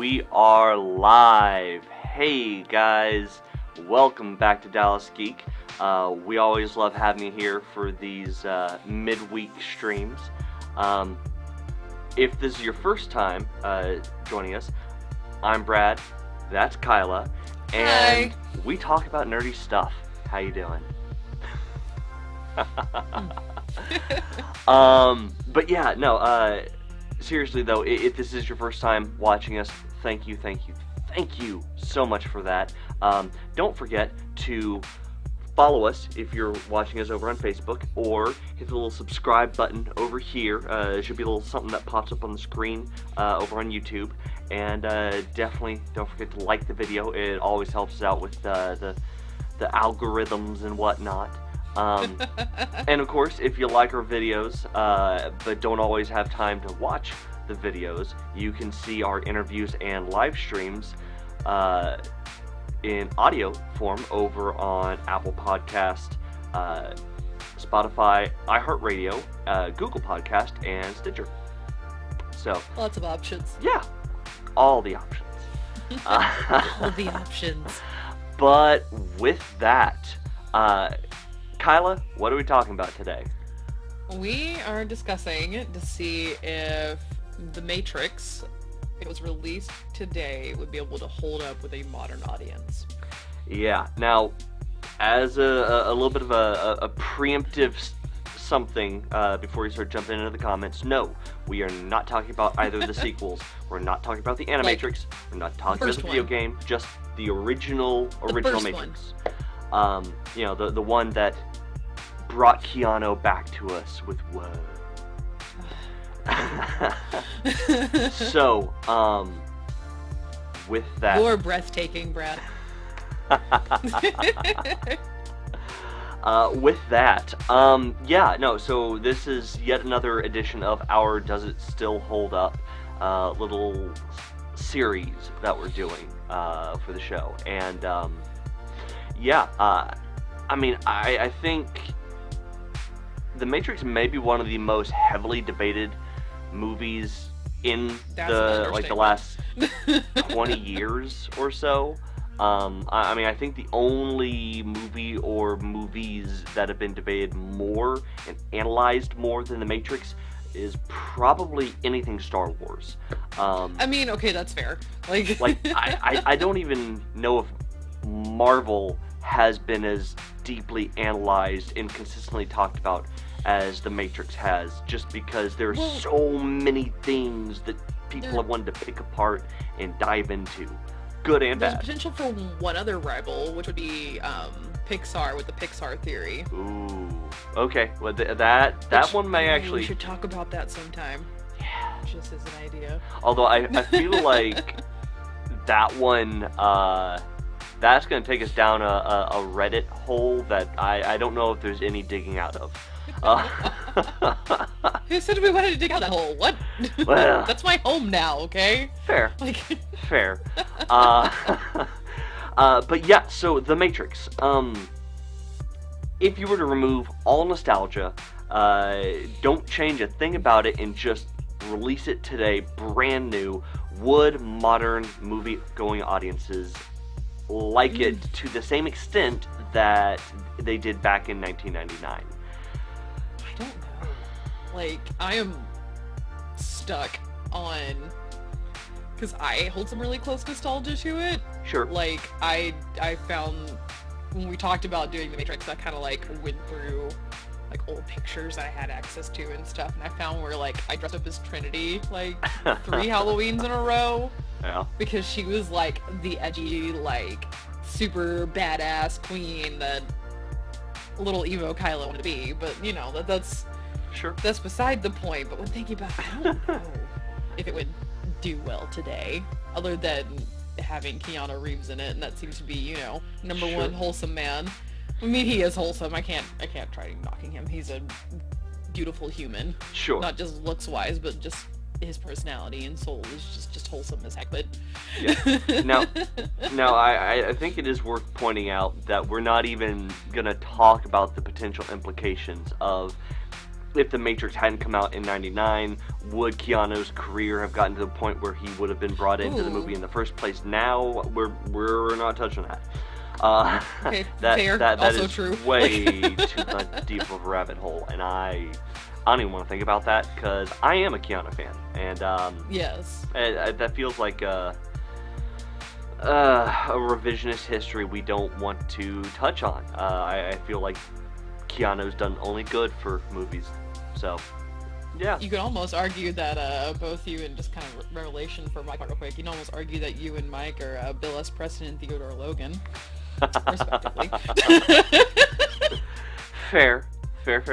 we are live. Hey guys, welcome back to Dallas Geek. We always love having you here for these midweek streams. If this is your first time joining us, I'm Brad, that's Kyla, and we talk about nerdy stuff. How you doing? But yeah, no, seriously though, if this is your first time watching us, thank you so much for that. Don't forget to follow us if you're watching us over on Facebook, or hit the little subscribe button over here. It should be a little something that pops up on the screen over on YouTube. And definitely don't forget to like the video. It always helps us out with the algorithms and whatnot. And of course, if you like our videos, but don't always have time to watch the videos, you can see our interviews and live streams in audio form over on Apple Podcast, Spotify, iHeartRadio, Google Podcast, and Stitcher. So lots of options. Yeah, all the options. All the options. But with that, Kyla, what are we talking about today? We are discussing to see if The Matrix, if it was released today, would be able to hold up with a modern audience. Yeah. Now, as a little bit of a preemptive something before you start jumping into the comments, no, we are not talking about either of the sequels. We're not talking about the Animatrix. We're not talking about the video game. Just the original Matrix. You know, the one that brought Keanu back to us with whoa. So, with that, you're breathtaking, Brad. With that, yeah, no, so this is yet another edition of our Does It Still Hold Up little series that we're doing for the show. And yeah, I mean, I think The Matrix may be one of the most heavily debated movies in the last 20 years or so. I mean, I think the only movie or movies that have been debated more and analyzed more than The Matrix is probably anything Star Wars. I mean, okay, that's fair. Like I don't even know if Marvel has been as deeply analyzed and consistently talked about as The Matrix has, just because there's so many things that people have wanted to pick apart and dive into, good and bad. There's potential for one other rival, which would be Pixar with the Pixar theory. Ooh, okay. Well, that one may actually. We should talk about that sometime. Yeah. Just as an idea. Although I feel like that one, that's going to take us down a Reddit hole that I don't know if there's any digging out of. Who said we wanted to dig out that hole? What? Well, that's my home now, okay? Fair. Fair. But yeah, so The Matrix. If you were to remove all nostalgia, don't change a thing about it, and just release it today, brand new, would modern movie-going audiences like it to the same extent that they did back in 1999? I don't know. Like, I am stuck on, because I hold some really close nostalgia to it. Sure. Like, I found, when we talked about doing The Matrix, I kind of, like, went through, like, old pictures I had access to and stuff, and I found where, like, I dressed up as Trinity, like, 3 Halloweens in a row. Yeah. Because she was, like, the edgy, like, super badass queen that little emo Kylo wanted to be. But, you know, that's sure. That's beside the point. But when thinking about it, I don't know if it would do well today, other than having Keanu Reeves in it, and that seems to be, you know, number one wholesome man. I mean, he is wholesome. I can't try knocking him. He's a beautiful human. Sure. Not just looks wise, but just his personality and soul is just wholesome as heck. But yeah. Now, I think it is worth pointing out that we're not even gonna talk about the potential implications of if The Matrix hadn't come out in '99, would Keanu's career have gotten to the point where he would have been brought into the movie in the first place? Now we're not touching that. Okay, that also is true. way too deep of a rabbit hole, and I don't even want to think about that because I am a Keanu fan, and yes, that feels like a revisionist history we don't want to touch on. I feel like Keanu's done only good for movies, so yeah. You could almost argue that both you, and just kind of revelation for Mike real quick, you can almost argue that you and Mike are Bill S. Preston and Theodore Logan, respectively. Fair. Okay,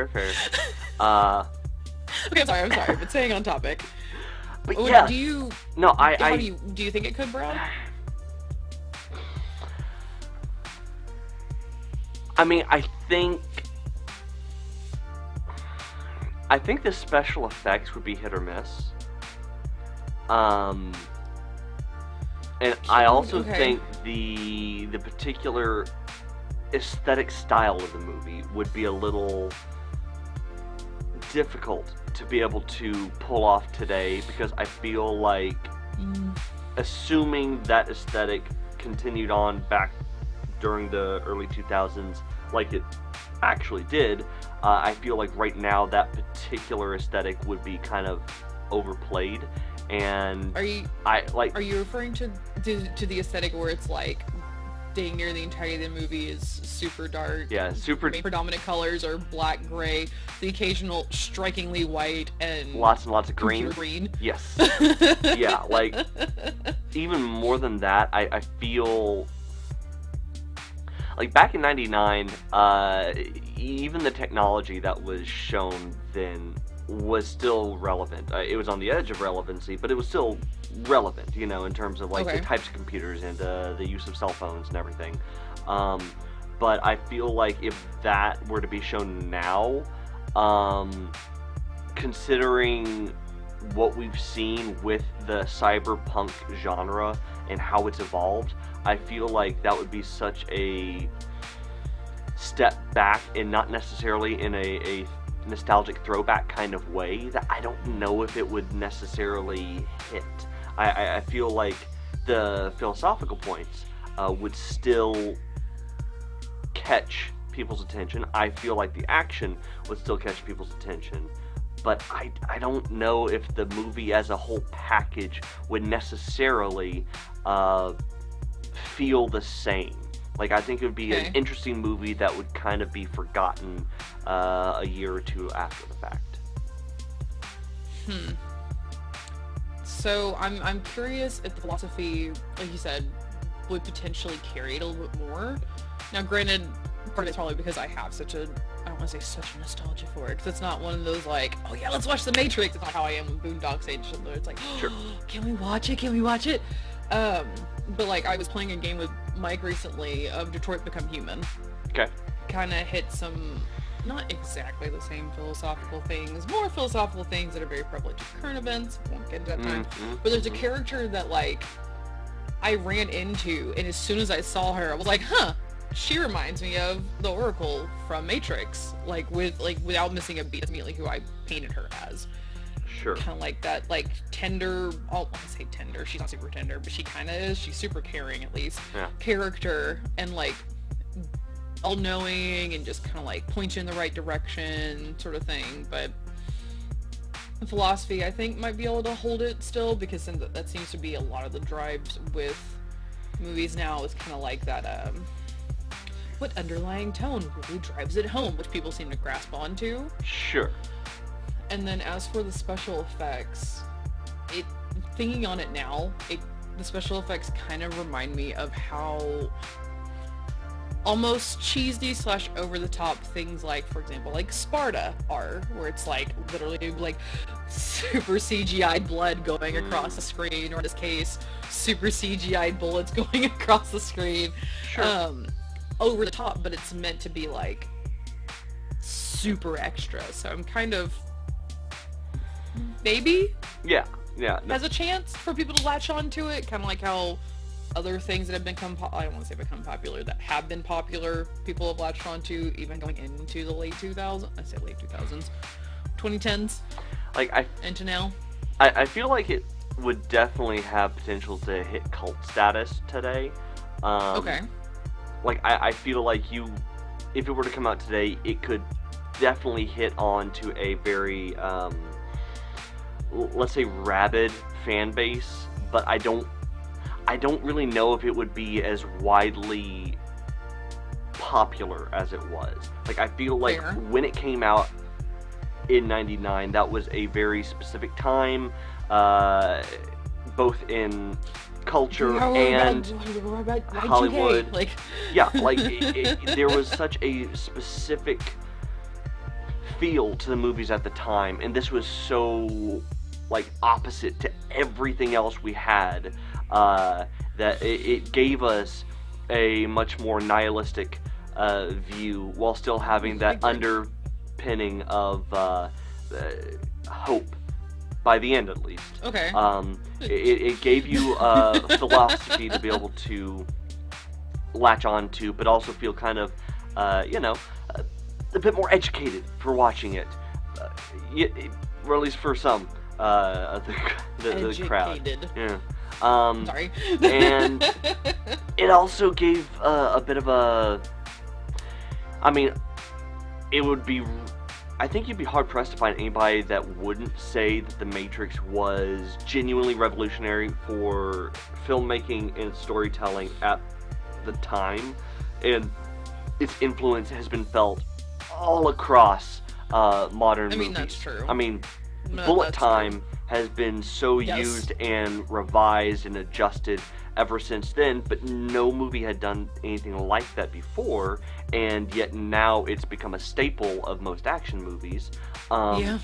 I'm sorry, but staying on topic. But yeah, do you think it could, Brad? I mean, I think the special effects would be hit or miss. And I also think the particular aesthetic style of the movie would be a little difficult to be able to pull off today, because I feel like assuming that aesthetic continued on back during the early 2000s like it actually did, I feel like right now that particular aesthetic would be kind of overplayed. And are you referring to the aesthetic where it's like dang near the entirety of the movie is super dark? Yeah, super. Predominant colors are black, gray, the occasional strikingly white, and lots of green. Yes. Yeah, like even more than that, I feel like back in '99, even the technology that was shown then was still relevant. It was on the edge of relevancy, but it was still relevant, you know, in terms of like the types of computers and the use of cell phones and everything. But I feel like if that were to be shown now, considering what we've seen with the cyberpunk genre and how it's evolved, I feel like that would be such a step back, and not necessarily in a nostalgic throwback kind of way, that I don't know if it would necessarily hit. I feel like the philosophical points would still catch people's attention. I feel like the action would still catch people's attention. But I don't know if the movie as a whole package would necessarily feel the same. Like, I think it would be an interesting movie that would kind of be forgotten a year or two after the fact. So I'm curious if the philosophy, like you said, would potentially carry it a little bit more. Now, granted, part of it's probably because I have such a, I don't want to say such a nostalgia for it, because it's not one of those like, oh yeah, let's watch The Matrix. It's not how I am with Boondocks Age Schindler. It's like, sure. Can we watch it? But like, I was playing a game with Mike recently of Detroit Become Human. Okay. Kind of hit some, not exactly the same philosophical things, more philosophical things that are very prevalent to current events. Won't get into that time. But there's a character that like I ran into, and as soon as I saw her, I was like, huh, she reminds me of the Oracle from Matrix, like without missing a beat. That's immediately who I painted her as. Sure. Kind of like that, like tender. I want to say tender. She's not super tender, but she kind of is. She's super caring, at least. Yeah. Character, and like all-knowing, and just kind of like point you in the right direction, sort of thing. But philosophy, I think, might be able to hold it still, because that seems to be a lot of the drives with movies now. Is kind of like that. What underlying tone really drives it home, which people seem to grasp onto. Sure. And then as for the special effects, thinking on it now, the special effects kind of remind me of how almost cheesy / over the top things like, for example, like Sparta are, where it's like literally like super CGI'd blood going across the screen, or in this case, super CGI'd bullets going across the screen. Sure. Over the top, but it's meant to be like super extra. So I'm kind of maybe has a chance for people to latch on to it, kind of like how other things that have become I don't want to say become popular, that have been popular, people have latched on to, even going into the late 2000s. I say late 2000s, 2010s Like into now. I feel like it would definitely have potential to hit cult status today. Okay. Like I feel like if it were to come out today, it could definitely hit on to a very let's say rabid fan base, but I don't really know if it would be as widely popular as it was. Like I feel like Fair. when it came out in '99, that was a very specific time, both in culture and Hollywood. Like, yeah, like there was such a specific feel to the movies at the time, and this was so like opposite to everything else we had, that it gave us a much more nihilistic view while still having that underpinning of hope by the end, at least. Okay. It gave you a philosophy to be able to latch on to, but also feel kind of, a bit more educated for watching it, or at least for some of the crowd. Yeah. Sorry. And it also gave a bit of a. I mean, it would be. I think you'd be hard pressed to find anybody that wouldn't say that The Matrix was genuinely revolutionary for filmmaking and storytelling at the time, and its influence has been felt all across modern movies. I mean, that's true. I mean, No, bullet that's time true. has been so used and revised and adjusted ever since then, but no movie had done anything like that before, and yet now it's become a staple of most action movies. Yeah.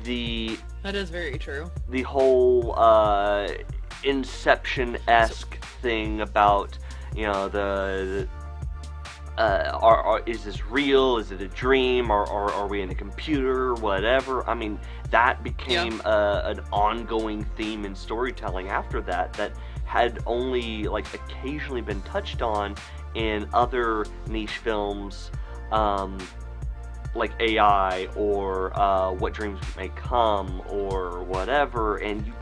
The That is very true. the whole Inception-esque thing about, is this real? Is it a dream? Or are we in a computer? Whatever. I mean, that became an ongoing theme in storytelling after that had only like occasionally been touched on in other niche films, like AI or What Dreams May Come or whatever, and you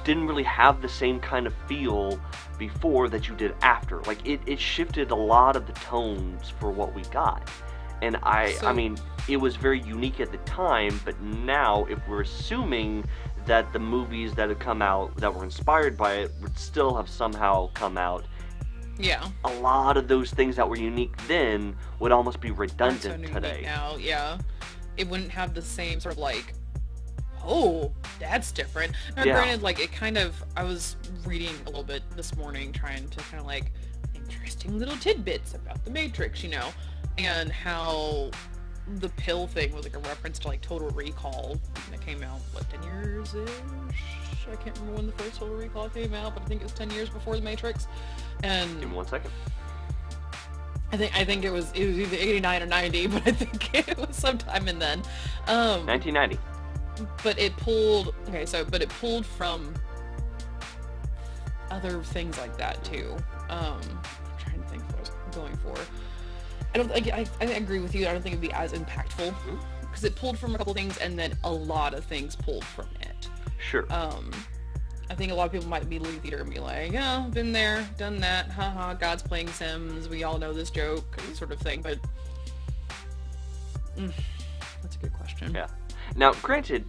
didn't really have the same kind of feel before that you did after. Like it shifted a lot of the tones for what we got, and I mean, it was very unique at the time. But now, if we're assuming that the movies that have come out that were inspired by it would still have somehow come out, a lot of those things that were unique then would almost be redundant today. Now, it wouldn't have the same sort of like, oh, that's different. Now, granted, like it kind of, I was reading a little bit this morning, trying to kind of like interesting little tidbits about the Matrix, and how the pill thing was like a reference to like Total Recall that came out 10 years ish. I can't remember when the first Total Recall came out, but I think it was 10 years before the Matrix. And Give me 1 second. I think it was either 89 or 90, but I think it was sometime in then. 1990. But it pulled from other things like that too. I'm trying to think what I was going for. I agree with you. I don't think it'd be as impactful because it pulled from a couple things and then a lot of things pulled from it. Sure. I think a lot of people might be leaving theater and be like, "Oh, been there, done that, haha, God's playing Sims, we all know this joke," sort of thing, but that's a good question. Yeah. Now, granted,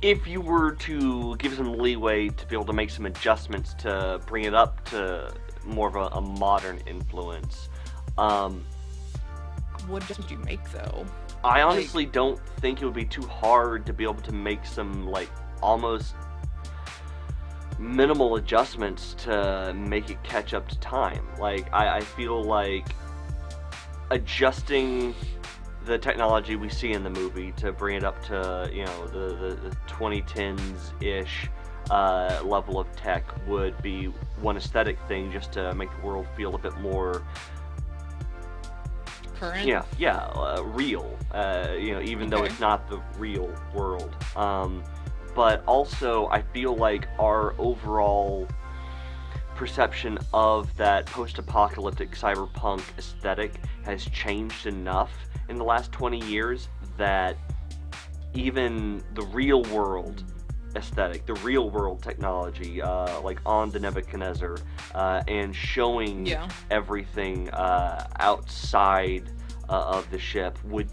if you were to give some leeway to be able to make some adjustments to bring it up to more of a modern influence, what adjustments do you make, though? I honestly don't think it would be too hard to be able to make some, like, almost minimal adjustments to make it catch up to time. Like, I feel like adjusting the technology we see in the movie to bring it up to, the 2010s-ish level of tech would be one aesthetic thing, just to make the world feel a bit more current. Real. Even though it's not the real world. But also, I feel like our overall perception of that post-apocalyptic cyberpunk aesthetic has changed enough in the last 20 years that even the real world aesthetic, the real world technology, like on the Nebuchadnezzar, and showing everything outside of the ship would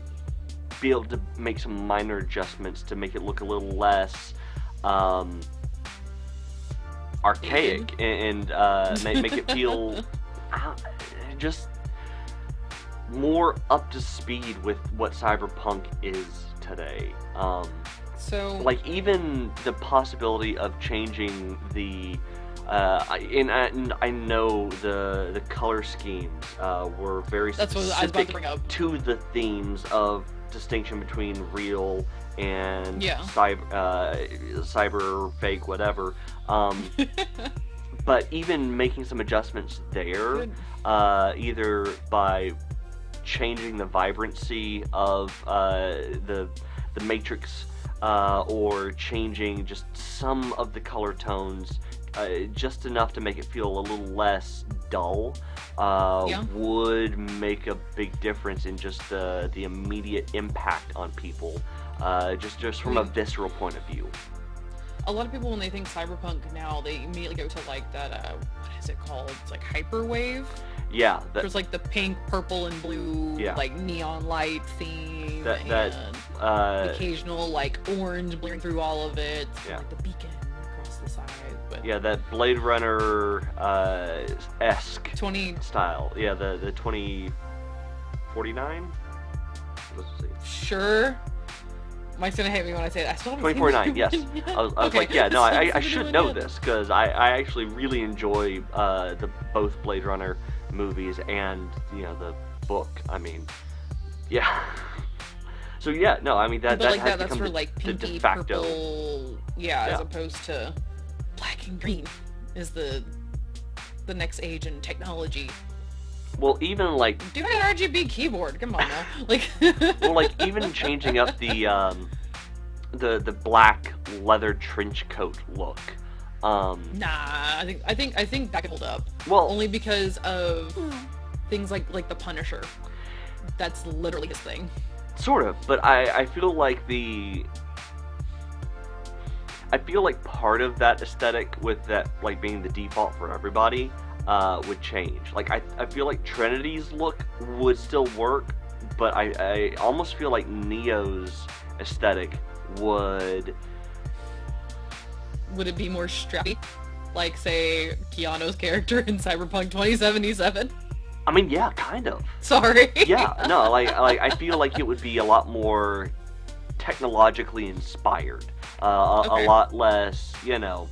be able to make some minor adjustments to make it look a little less archaic and make it feel just more up to speed with what cyberpunk is today. So, like, even the possibility of changing the and I know the color schemes were very specific to the themes of distinction between real and cyber fake, whatever. But even making some adjustments there, either by changing the vibrancy of the matrix, or changing just some of the color tones, just enough to make it feel a little less dull, would make a big difference in just the immediate impact on people, just from a visceral point of view. A lot of people, when they think cyberpunk now, they immediately go to like that, what is it called? It's like hyperwave. Yeah. There's like the pink, purple, and blue, like neon light theme, and occasional like orange blaring through all of it, and, like the beacon across the side. But that Blade Runner esque style. Yeah, the 2049. Let's see. Sure. Mike's gonna hate me when I say that. I still haven't 2049, yes. I was like, I should know this, because I actually really enjoy the both Blade Runner movies and, the book. I mean, yeah. So yeah, no, I mean that has that's become for like the pinky, de facto, purple, as opposed to black and green is the next age in technology. Well, even like do an RGB keyboard. Come on now, like. Well, like even changing up the black leather trench coat look. Nah, I think that could hold up. Well, only because of things like the Punisher. That's literally his thing. Sort of, but I feel like part of that aesthetic, with that like being the default for everybody, would change. Like I feel like Trinity's look would still work, but I almost feel like Neo's aesthetic would it be more strappy, like say Keanu's character in Cyberpunk 2077? I mean, yeah, kind of. Sorry. Yeah, no, like I feel like it would be a lot more technologically inspired, a lot less, 90s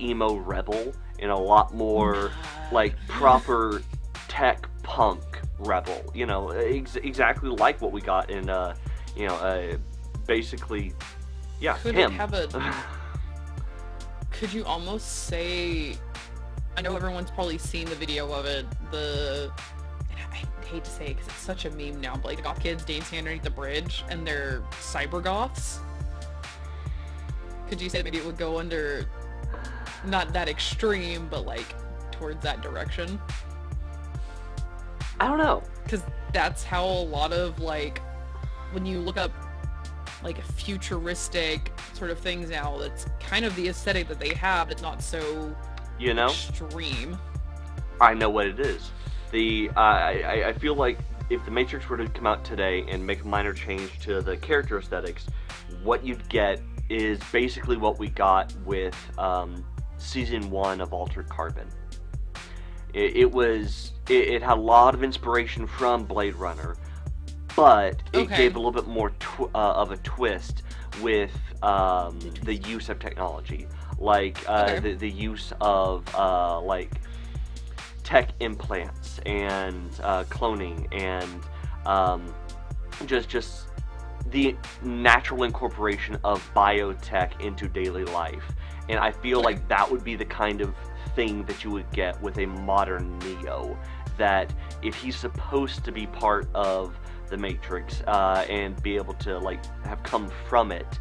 emo rebel, and a lot more like proper tech punk rebel. Exactly like what we got in, basically, Could him. It have a? Could you almost say? I know everyone's probably seen the video of it. I hate to say it because it's such a meme now, but like the goth kids dancing underneath the bridge, and they're cyber goths. Could you say maybe it would go under, not that extreme, but like towards that direction? I don't know. Because that's how a lot of like, when you look up like futuristic sort of things now, that's kind of the aesthetic that they have. It's not so extreme. I know what it is. I feel like if the Matrix were to come out today and make a minor change to the character aesthetics, what you'd get is basically what we got with season 1 of Altered Carbon. It had a lot of inspiration from Blade Runner, but it gave a little bit more of a twist with the use of technology, like the use of like tech implants and cloning and just the natural incorporation of biotech into daily life. And I feel like that would be the kind of thing that you would get with a modern Neo, that if he's supposed to be part of the Matrix and be able to like have come from it,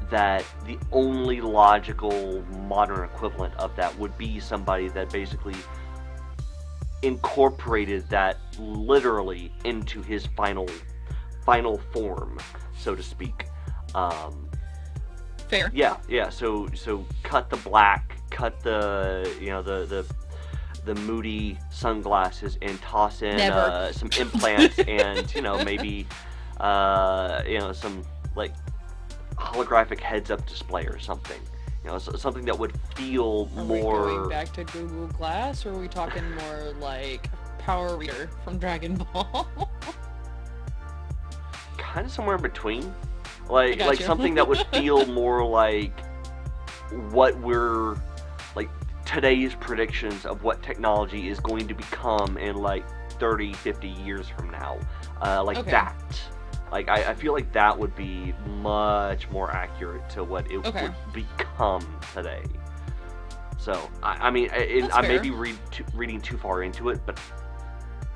that the only logical modern equivalent of that would be somebody that basically incorporated that literally into his final final form, so to speak. Fair. Yeah. So cut the black, cut the the moody sunglasses, and toss in some implants and maybe some like holographic heads-up display or something. Something that would feel Are more. we going back to Google Glass, or are we talking more like Power Reader from Dragon Ball? Kind of somewhere in between, like you. something that would feel more like what we're like today's predictions of what technology is going to become in like 30, 50 years from now, that. Like, I feel like that would be much more accurate to what it would become today. So, I may be reading too far into it, but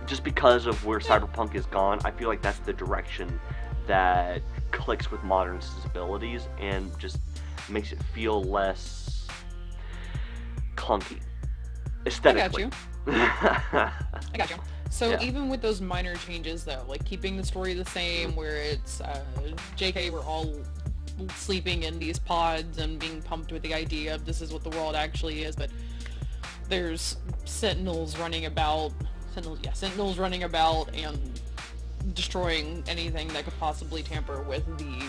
just because of where cyberpunk is gone, I feel like that's the direction that clicks with modern sensibilities and just makes it feel less clunky aesthetically. I got you. So even with those minor changes, though, like keeping the story the same, where it's JK, we're all sleeping in these pods and being pumped with the idea of this is what the world actually is, but there's sentinels running about and destroying anything that could possibly tamper with the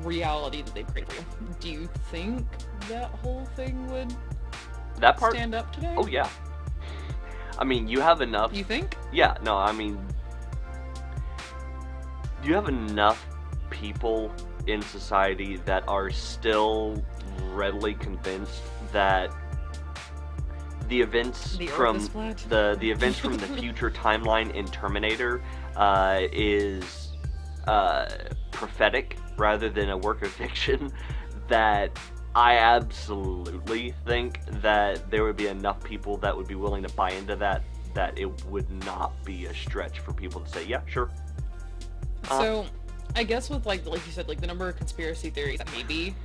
reality that they've created for you. Do you think that whole thing would stand up today? Oh yeah. I mean, you have enough. You think? Yeah, no, I mean, you have enough people in society that are still readily convinced that the events from the events from the future timeline in Terminator is prophetic rather than a work of fiction. That I absolutely think that there would be enough people that would be willing to buy into that it would not be a stretch for people to say, yeah, sure. So, I guess with like you said, like the number of conspiracy theories that maybe,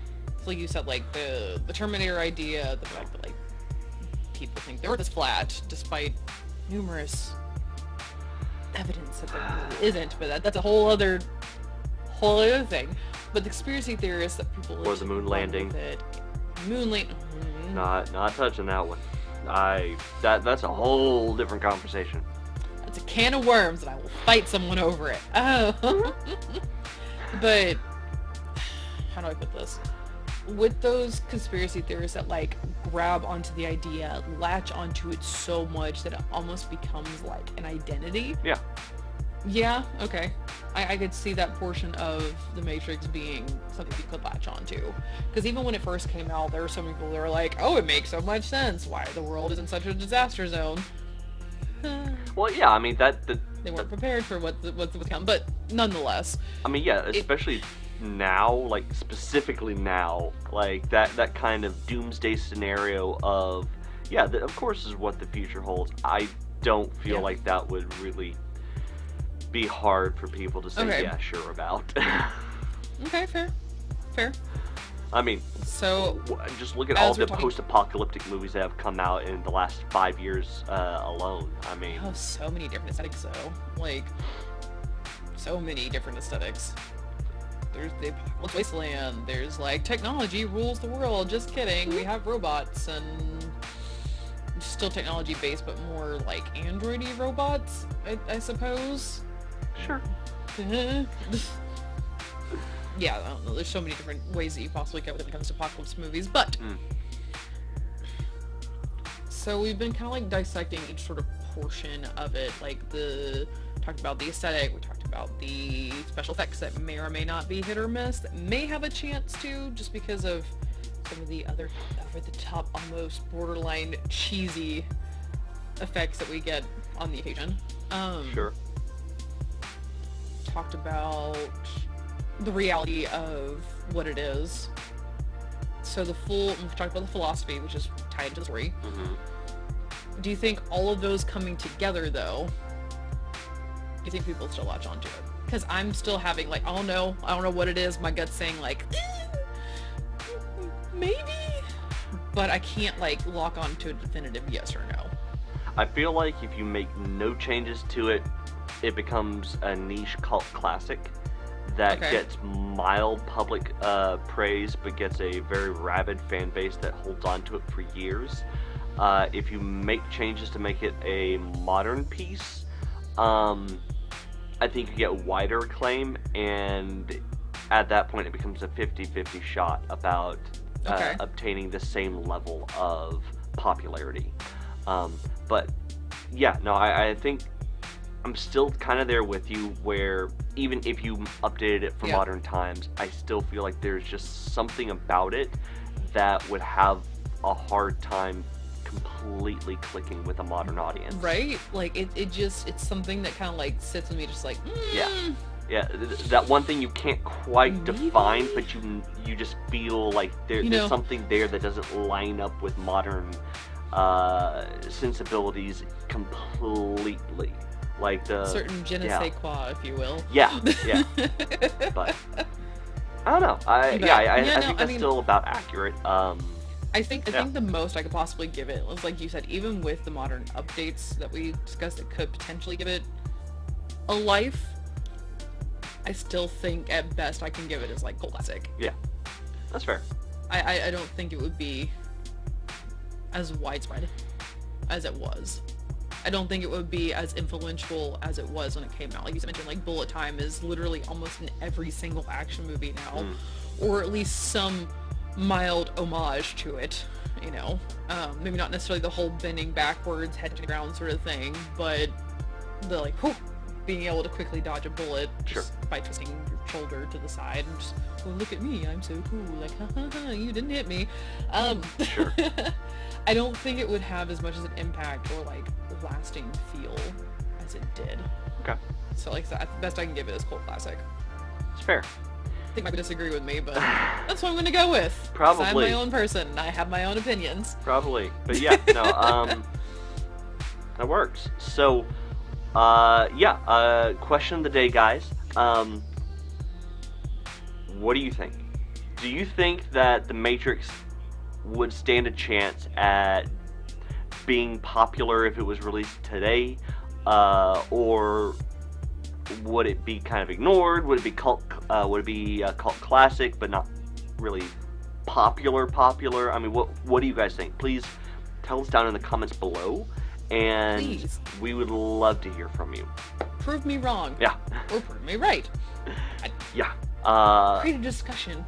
like you said, like the Terminator idea, the fact that like people think the Earth is flat, despite numerous evidence that there isn't, but that's a whole other thing. But the conspiracy theorists that people or the moon landing. Not touching that one. That's a whole different conversation. That's a can of worms, and I will fight someone over it. Oh. But how do I put this? With those conspiracy theorists that like grab onto the idea, latch onto it so much that it almost becomes like an identity. Yeah. Yeah, okay. I could see that portion of The Matrix being something you could latch onto. Because even when it first came out, there were some people that were like, oh, it makes so much sense. Why the world is in such a disaster zone. Well, yeah, I mean, they weren't prepared for what's to come, but nonetheless. I mean, yeah, especially now, like, specifically now, like, that kind of doomsday scenario of, yeah, of course is what the future holds. I don't feel like that would really be hard for people to say, yeah, sure about. Okay, fair. I mean, so just look at all the post-apocalyptic movies that have come out in the last 5 years alone. I mean, oh, so many different aesthetics, though. Like, so many different aesthetics. There's the Apocalypse Wasteland. There's like technology rules the world. Just kidding. We have robots and still technology based, but more like android-y robots, I suppose. Sure. Yeah, I don't know. There's so many different ways that you possibly go when it comes to apocalypse movies, but so we've been kind of like dissecting each sort of portion of it, like talked about the aesthetic, we talked about the special effects that may or may not be hit or miss, that may have a chance to, just because of some of the other over-the-top, almost borderline cheesy effects that we get on the occasion. Sure. Talked about the reality of what it is. So we've talked about the philosophy, which is tied into the story. Mm-hmm. Do you think all of those coming together, though, do you think people still latch onto it? Because I'm still having, like, I don't know what it is. My gut's saying, like, maybe, but I can't, like, lock on to a definitive yes or no. I feel like if you make no changes to it, it becomes a niche cult classic. that Okay. gets mild public praise, but gets a very rabid fan base that holds on to it for years. If you make changes to make it a modern piece, I think you get wider acclaim, and at that point it becomes a 50-50 shot about Okay. obtaining the same level of popularity. But yeah, no, I think I'm still kind of there with you, where even if you updated it for Yeah. modern times, I still feel like there's just something about it that would have a hard time completely clicking with a modern audience. Right? Like it's something that kind of like sits with me, just like Yeah, that one thing you can't quite Maybe? define, but you just feel like You know- there's something there that doesn't line up with modern sensibilities completely. Like the certain je ne yeah. sais quoi, if you will. Yeah, yeah. But I don't know. I no, think I that's mean- still about accurate. I think Yeah. the most I could possibly give it was, like you said, even with the modern updates that we discussed that could potentially give it a life, I still think at best I can give it as like cult classic. Yeah, that's fair. I don't think it would be as widespread as it was. I don't think it would be as influential as it was when it came out. Like you mentioned, like bullet time is literally almost in every single action movie now, or at least some mild homage to it, you know. Maybe not necessarily the whole bending backwards, head to the ground sort of thing, but the like, whew, being able to quickly dodge a bullet just by twisting your shoulder to the side and just, well, look at me, I'm so cool, like, ha ha ha, you didn't hit me. Sure. I don't think it would have as much as an impact or like lasting feel as it did. Okay, So like the best I can give it is cult classic. it's fair. I think you might disagree with me, but that's what I'm gonna go with. 'Cause Probably. I'm my own person. And I have my own opinions. Probably, but yeah, no, that works. So, question of the day, guys. What do you think? Do you think that The Matrix would stand a chance at being popular if it was released today, or would it be kind of ignored? Would it be cult? Would it be a cult classic, but not really popular? I mean, what do you guys think? Please tell us down in the comments below, and Please. we would love to hear from you. Prove me wrong. Yeah, Or prove me right. yeah, Create a discussion.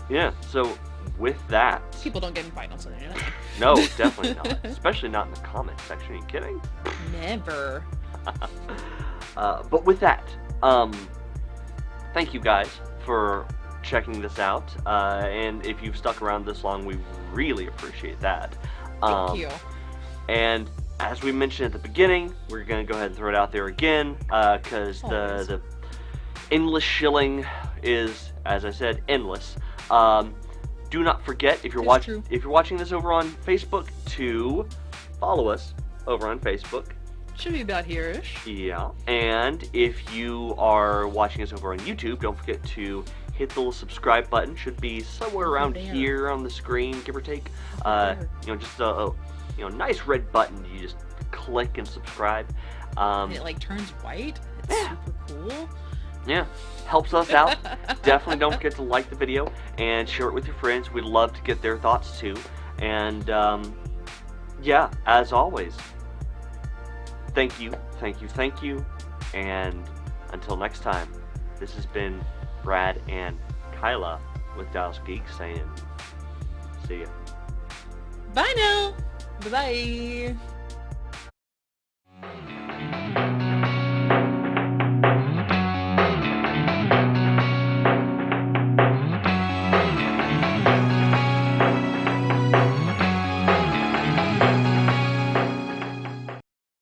yeah. So with that, People don't get in finals on the internet. no, definitely not. Especially not in the comment section. Are you kidding? Never. But with that, thank you guys for checking this out. And if you've stuck around this long, we really appreciate that. Thank you. And as we mentioned at the beginning, we're going to go ahead and throw it out there again, because Always. the endless shilling is, as I said, endless. Do not forget, if you're watching this over on Facebook, to follow us over on Facebook. Should be about here-ish. Yeah, and if you are watching us over on YouTube, don't forget to hit the little subscribe button. Should be somewhere around there. here on the screen, give or take. There. Just a nice red button. You just click and subscribe. And it like turns white. It's Yeah. super cool. Yeah, helps us out. Definitely don't forget to like the video and share it with your friends. We'd love to get their thoughts too. And yeah, as always, thank you. And until next time, this has been Brad and Kyla with Dallas Geek saying, see ya. Bye now. Bye-bye.